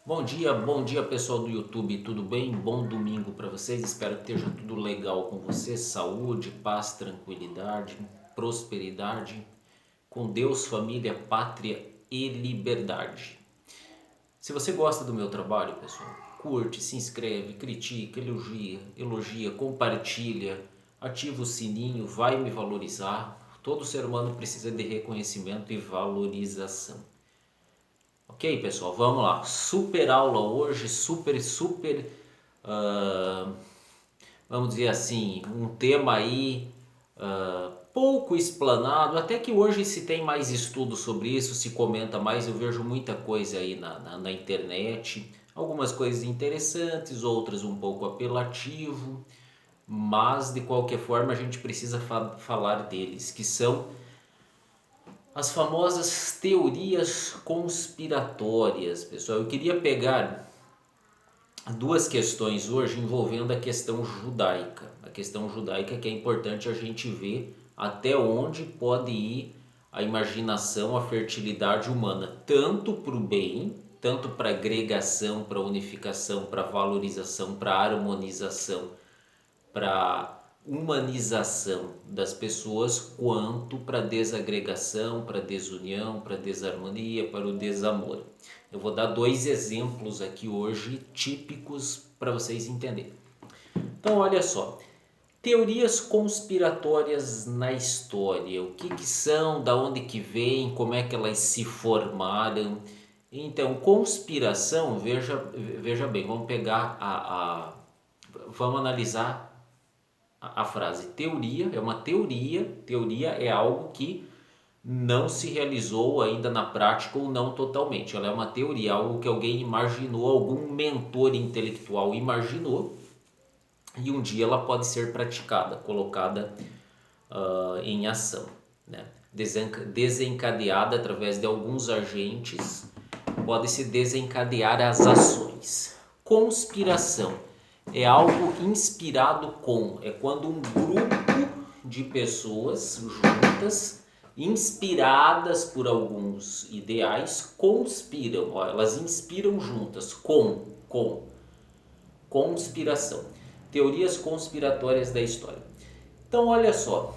Bom dia pessoal do YouTube, tudo bem? Bom domingo para vocês, espero que esteja tudo legal com vocês, saúde, paz, tranquilidade, prosperidade, com Deus, família, pátria e liberdade. Se você gosta do meu trabalho, pessoal, curte, se inscreve, critica, elogia, compartilha, ativa o sininho, vai me valorizar. Todo ser humano precisa de reconhecimento e valorização. Ok, pessoal, vamos lá. Super aula hoje, ah, vamos dizer assim, um tema aí pouco explanado. Até que hoje se tem mais estudo sobre isso, se comenta mais. Eu vejo muita coisa aí na internet. Algumas coisas interessantes, outras um pouco apelativo. Mas de qualquer forma a gente precisa falar deles, que são as famosas teorias conspiratórias, pessoal. Eu queria pegar duas questões hoje envolvendo a questão judaica. A questão judaica que é importante a gente ver até onde pode ir a imaginação, a fertilidade humana, tanto para o bem, tanto para agregação, para unificação, para valorização, para harmonização, para humanização das pessoas, quanto para desagregação, para desunião, para desarmonia, para o desamor. Eu vou dar dois exemplos aqui hoje típicos para vocês entenderem. Então, olha só. Teorias conspiratórias na história. O que são, da onde que vêm, como é que elas se formaram. Então, conspiração, veja bem, vamos pegar vamos analisar a frase teoria. É uma teoria é algo que não se realizou ainda na prática ou não totalmente. Ela é uma teoria, algo que alguém imaginou, algum mentor intelectual imaginou, e um dia ela pode ser praticada, colocada em ação, né? Desencadeada através de alguns agentes, pode-se desencadear as ações. Conspiração é algo inspirado é quando um grupo de pessoas juntas, inspiradas por alguns ideais, conspiram. Ó, elas inspiram juntas, com conspiração. Teorias conspiratórias da história. Então, olha só,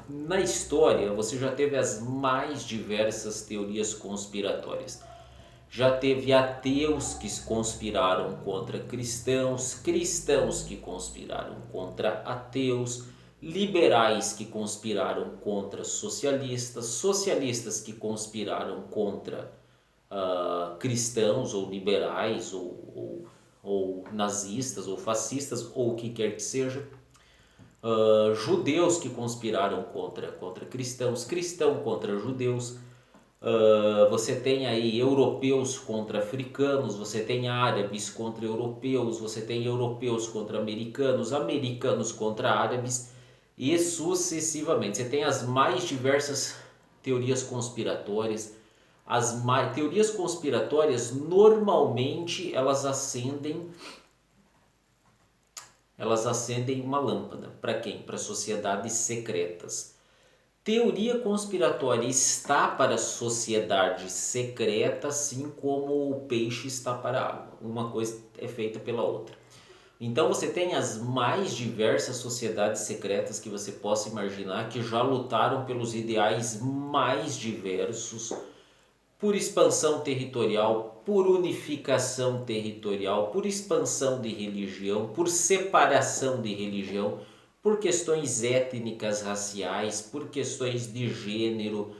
na história você já teve as mais diversas teorias conspiratórias. Já teve ateus que conspiraram contra cristãos, cristãos que conspiraram contra ateus, liberais que conspiraram contra socialistas, socialistas que conspiraram contra cristãos ou liberais ou nazistas ou fascistas ou o que quer que seja. Judeus que conspiraram contra cristãos, cristão contra judeus. Você tem aí europeus contra africanos, você tem árabes contra europeus, você tem europeus contra americanos, americanos contra árabes e sucessivamente. Você tem as mais diversas teorias conspiratórias. Teorias conspiratórias normalmente elas acendem uma lâmpada. Para quem? Para sociedades secretas. Teoria conspiratória está para sociedade secreta, assim como o peixe está para a água. Uma coisa é feita pela outra. Então você tem as mais diversas sociedades secretas que você possa imaginar, que já lutaram pelos ideais mais diversos, por expansão territorial, por unificação territorial, por expansão de religião, por separação de religião, por questões étnicas, raciais, por questões de gênero,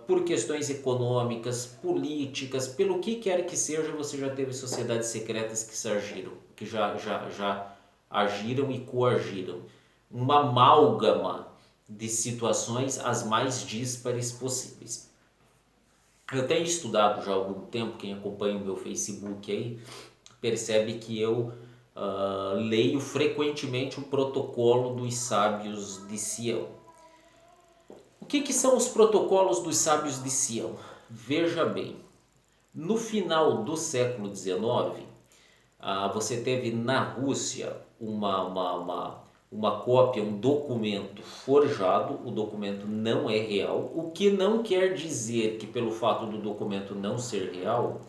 por questões econômicas, políticas, pelo que quer que seja. Você já teve sociedades secretas que já agiram e coagiram. Uma amálgama de situações as mais díspares possíveis. Eu tenho estudado já há algum tempo, quem acompanha o meu Facebook aí percebe que eu leio frequentemente o protocolo dos sábios de Sião. O que são os protocolos dos sábios de Sião? Veja bem, no final do século XIX, você teve na Rússia uma cópia, um documento forjado. O documento não é real, o que não quer dizer que pelo fato do documento não ser real,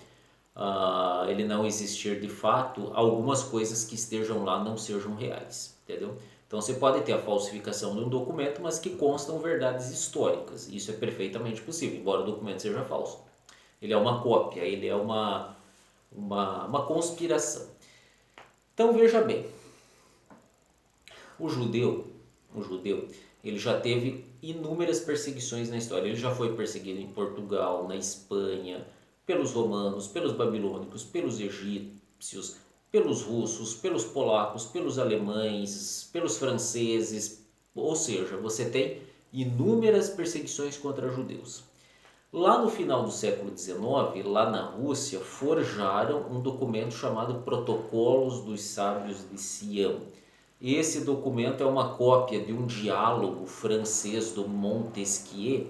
ele não existir de fato, algumas coisas que estejam lá não sejam reais, entendeu? Então você pode ter a falsificação de um documento, mas que constam verdades históricas. Isso é perfeitamente possível, embora o documento seja falso. Ele é uma cópia, ele é uma conspiração. Então veja bem, o judeu, ele já teve inúmeras perseguições na história. Ele já foi perseguido em Portugal, na Espanha, pelos romanos, pelos babilônicos, pelos egípcios, pelos russos, pelos polacos, pelos alemães, pelos franceses. Ou seja, você tem inúmeras perseguições contra judeus. Lá no final do século XIX, lá na Rússia, forjaram um documento chamado Protocolos dos Sábios de Sião. Esse documento é uma cópia de um diálogo francês do Montesquieu,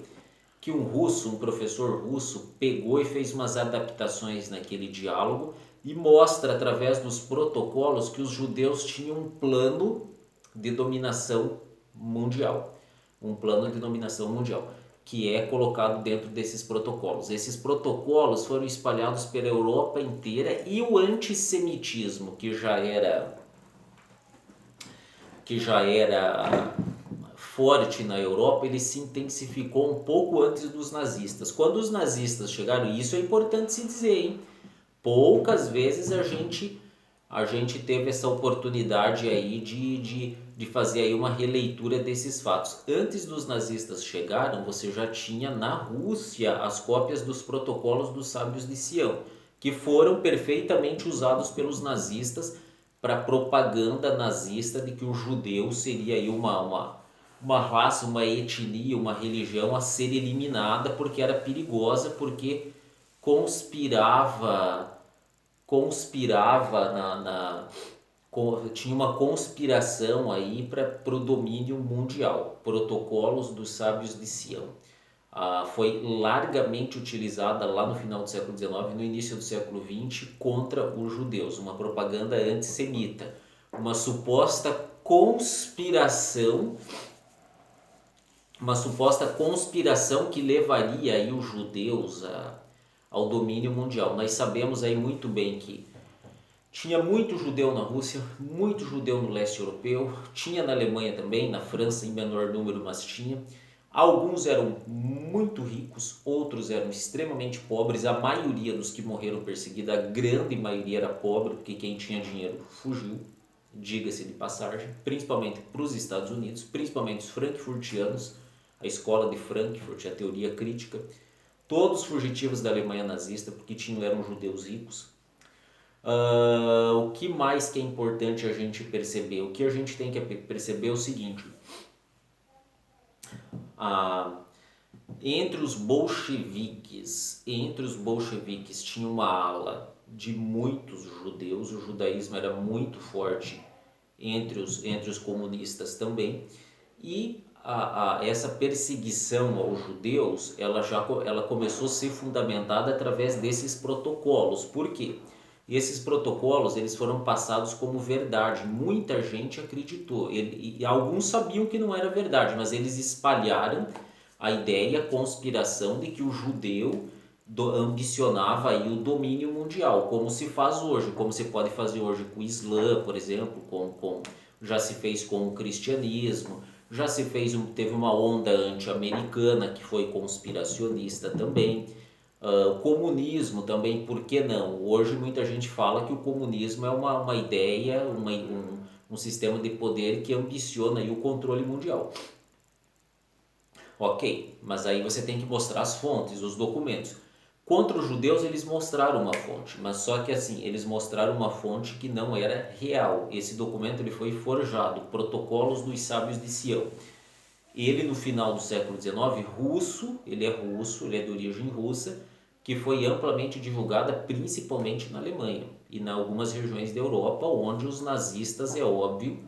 que um russo, um professor russo, pegou e fez umas adaptações naquele diálogo e mostra através dos protocolos que os judeus tinham um plano de dominação mundial. Um plano de dominação mundial, que é colocado dentro desses protocolos. Esses protocolos foram espalhados pela Europa inteira e o antissemitismo, que já era forte na Europa, ele se intensificou um pouco antes dos nazistas. Quando os nazistas chegaram, e isso é importante se dizer, hein? Poucas vezes a gente teve essa oportunidade aí de fazer aí uma releitura desses fatos. Antes dos nazistas chegarem, você já tinha na Rússia as cópias dos protocolos dos sábios de Sião, que foram perfeitamente usados pelos nazistas para propaganda nazista de que o judeu seria aí uma raça, uma etnia, uma religião a ser eliminada porque era perigosa, porque conspirava tinha uma conspiração aí para o domínio mundial. Protocolos dos Sábios de Sião. Foi largamente utilizada lá no final do século XIX e no início do século XX contra os judeus, uma propaganda antissemita, uma suposta conspiração que levaria aí os judeus ao domínio mundial. Nós sabemos aí muito bem que tinha muito judeu na Rússia, muito judeu no leste europeu, tinha na Alemanha também, na França em menor número, mas tinha. Alguns eram muito ricos, outros eram extremamente pobres. A maioria dos que morreram perseguidos, a grande maioria era pobre, porque quem tinha dinheiro fugiu, diga-se de passagem, principalmente para os Estados Unidos, principalmente os frankfurtianos, a escola de Frankfurt, a teoria crítica, todos fugitivos da Alemanha nazista, porque eram judeus ricos. O que mais que é importante a gente perceber? O que a gente tem que perceber é o seguinte: entre os bolcheviques tinha uma ala de muitos judeus. O judaísmo era muito forte entre os comunistas também, e essa perseguição aos judeus ela começou a ser fundamentada através desses protocolos. Por quê? Esses protocolos eles foram passados como verdade. Muita gente acreditou. E alguns sabiam que não era verdade, mas eles espalharam a ideia, a conspiração de que o judeu ambicionava aí o domínio mundial, como se faz hoje, como se pode fazer hoje com o Islã, por exemplo, já se fez com o cristianismo, teve uma onda anti-americana que foi conspiracionista também. Comunismo também, por que não? Hoje muita gente fala que o comunismo é uma ideia, um sistema de poder que ambiciona aí o controle mundial. Ok, mas aí você tem que mostrar as fontes, os documentos. Contra os judeus eles mostraram uma fonte, mas só que assim, eles mostraram uma fonte que não era real. Esse documento ele foi forjado, Protocolos dos Sábios de Sião. Ele no final do século XIX, ele é de origem russa, que foi amplamente divulgada principalmente na Alemanha e em algumas regiões da Europa, onde os nazistas, é óbvio,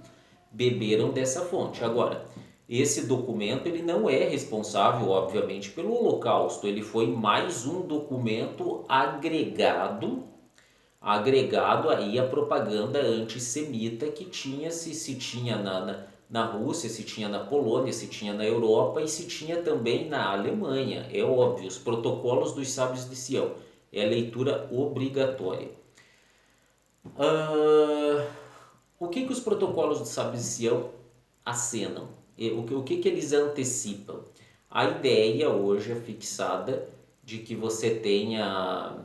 beberam dessa fonte. Agora, esse documento ele não é responsável, obviamente, pelo Holocausto. Ele foi mais um documento agregado aí à propaganda antissemita que se tinha na Rússia, se tinha na Polônia, se tinha na Europa e se tinha também na Alemanha. É óbvio, os protocolos dos sábios de Sião. É leitura obrigatória. Ah, o que que os protocolos dos sábios de Sião acenam? O que eles antecipam? A ideia hoje é fixada de que você tenha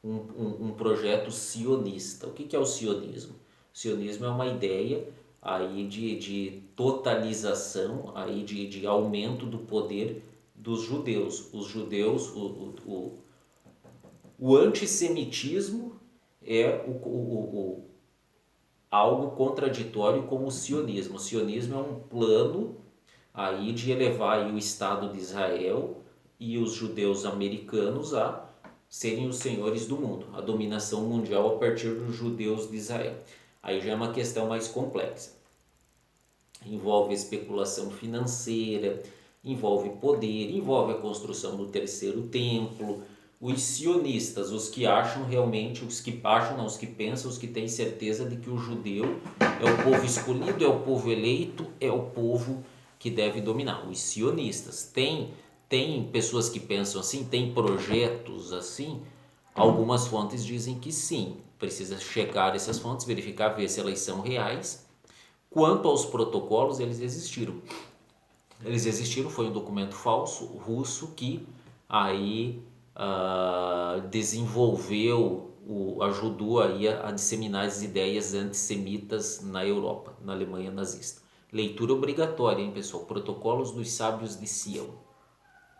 um projeto sionista. O que que é o sionismo? O sionismo é uma ideia aí de totalização, aí de aumento do poder dos judeus. Os judeus, o antissemitismo é algo contraditório com o sionismo. O sionismo é um plano aí de elevar aí o Estado de Israel e os judeus americanos a serem os senhores do mundo, a dominação mundial a partir dos judeus de Israel. Aí já é uma questão mais complexa. Envolve especulação financeira, envolve poder, envolve a construção do terceiro templo. Os sionistas, os que acham realmente, os que acham, não, os que pensam, os que têm certeza de que o judeu é o povo escolhido, é o povo eleito, é o povo que deve dominar. Os sionistas. Tem pessoas que pensam assim, tem projetos assim. Algumas fontes dizem que sim. Precisa checar essas fontes, verificar, ver se elas são reais. Quanto aos protocolos, eles existiram. Eles existiram, foi um documento falso russo que aí desenvolveu, ajudou aí a disseminar as ideias antissemitas na Europa, na Alemanha nazista. Leitura obrigatória, hein, pessoal? Protocolos dos Sábios de Sião.